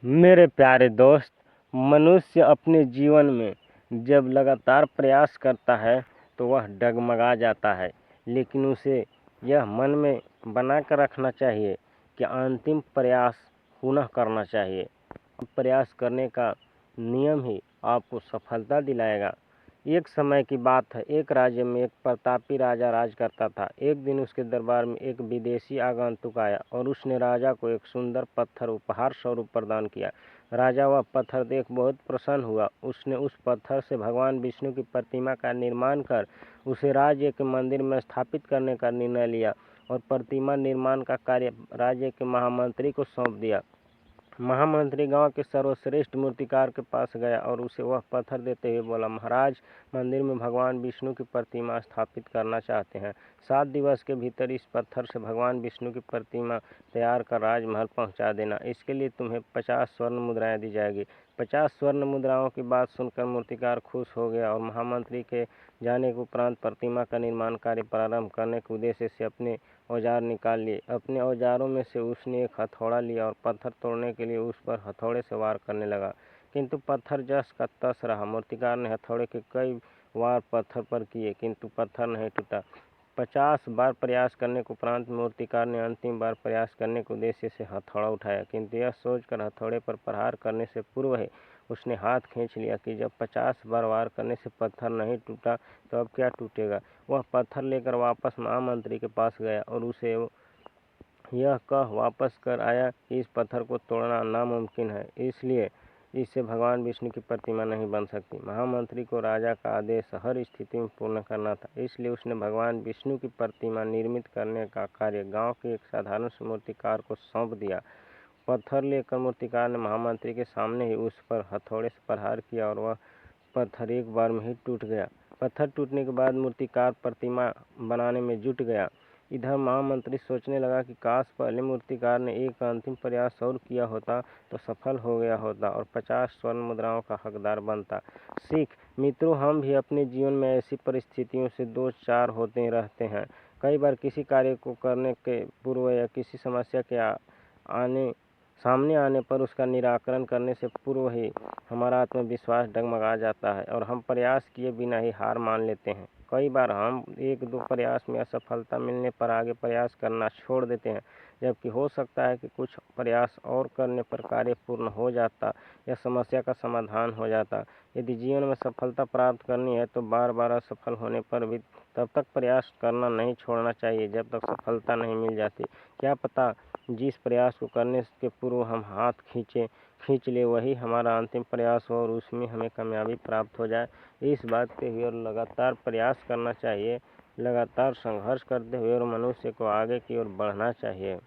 मेरे प्यारे दोस्त, मनुष्य अपने जीवन में जब लगातार प्रयास करता है तो वह डगमगा जाता है, लेकिन उसे यह मन में बना कर रखना चाहिए कि अंतिम प्रयास पुनः करना चाहिए। प्रयास करने का नियम ही आपको सफलता दिलाएगा। एक समय की बात है, एक राज्य में एक प्रतापी राजा राज करता था। एक दिन उसके दरबार में एक विदेशी आगंतुक आया और उसने राजा को एक सुंदर पत्थर उपहार स्वरूप प्रदान किया। राजा वह पत्थर देख बहुत प्रसन्न हुआ। उसने उस पत्थर से भगवान विष्णु की प्रतिमा का निर्माण कर उसे राज्य के मंदिर में स्थापित करने का निर्णय लिया और प्रतिमा निर्माण का कार्य राज्य के महामंत्री को सौंप दिया। महामंत्री गांव के सर्वश्रेष्ठ मूर्तिकार के पास गया और उसे वह पत्थर देते हुए बोला, महाराज, मंदिर में भगवान विष्णु की प्रतिमा स्थापित करना चाहते हैं। 7 दिवस के भीतर इस पत्थर से भगवान विष्णु की प्रतिमा तैयार कर राजमहल पहुंचा देना। इसके लिए तुम्हें 50 स्वर्ण मुद्राएं दी जाएगी। 50 स्वर्ण मुद्राओं की बात सुनकर मूर्तिकार खुश हो गया और महामंत्री के जाने के उपरांत प्रतिमा का निर्माण कार्य प्रारंभ करने के उद्देश्य से अपने औजार निकाल लिए। अपने औजारों में से उसने एक हथौड़ा लिया और पत्थर तोड़ने के लिए उस पर हथौड़े से वार करने लगा, किंतु पत्थर जस का तस रहा। मूर्तिकार ने हथौड़े के कई वार पत्थर पर किए, किंतु पत्थर नहीं टूटा। 50 बार प्रयास करने के उपरांत मूर्तिकार ने अंतिम बार प्रयास करने के उद्देश्य से हथौड़ा उठाया, किंतु यह सोचकर हथौड़े पर प्रहार करने से पूर्व ही उसने हाथ खींच लिया कि जब 50 बार वार करने से पत्थर नहीं टूटा तो अब क्या टूटेगा। वह पत्थर लेकर वापस महामंत्री के पास गया और उसे यह कह वापस कर आया कि इस पत्थर को तोड़ना नामुमकिन है, इसलिए इससे भगवान विष्णु की प्रतिमा नहीं बन सकती। महामंत्री को राजा का आदेश हर स्थिति में पूर्ण करना था, इसलिए उसने भगवान विष्णु की प्रतिमा निर्मित करने का कार्य गांव के एक साधारण से मूर्तिकार को सौंप दिया। पत्थर लेकर मूर्तिकार ने महामंत्री के सामने ही उस पर हथौड़े से प्रहार किया और वह पत्थर एक बार में ही टूट गया। पत्थर टूटने के बाद मूर्तिकार प्रतिमा बनाने में जुट गया। इधर महामंत्री सोचने लगा कि काश पहले मूर्तिकार ने एक अंतिम प्रयास और किया होता तो सफल हो गया होता और 50 स्वर्ण मुद्राओं का हकदार बनता। सीख मित्रों, हम भी अपने जीवन में ऐसी परिस्थितियों से दो चार होते रहते हैं। कई बार किसी कार्य को करने के पूर्व या किसी समस्या के सामने आने पर उसका निराकरण करने से पूर्व ही हमारा आत्मविश्वास डगमगा जाता है और हम प्रयास किए बिना ही हार मान लेते हैं। कई बार हम 1-2 प्रयास में असफलता मिलने पर आगे प्रयास करना छोड़ देते हैं, जबकि हो सकता है कि कुछ प्रयास और करने पर कार्य पूर्ण हो जाता या समस्या का समाधान हो जाता। यदि जीवन में सफलता प्राप्त करनी है तो बार बार असफल होने पर भी तब तक प्रयास करना नहीं छोड़ना चाहिए जब तक सफलता नहीं मिल जाती। क्या पता जिस प्रयास को करने के पूर्व हम हाथ खींच ले वही हमारा अंतिम प्रयास हो और उसमें हमें कामयाबी प्राप्त हो जाए। इस बात के हुए और लगातार प्रयास करना चाहिए, लगातार संघर्ष करते हुए और मनुष्य को आगे की ओर बढ़ना चाहिए।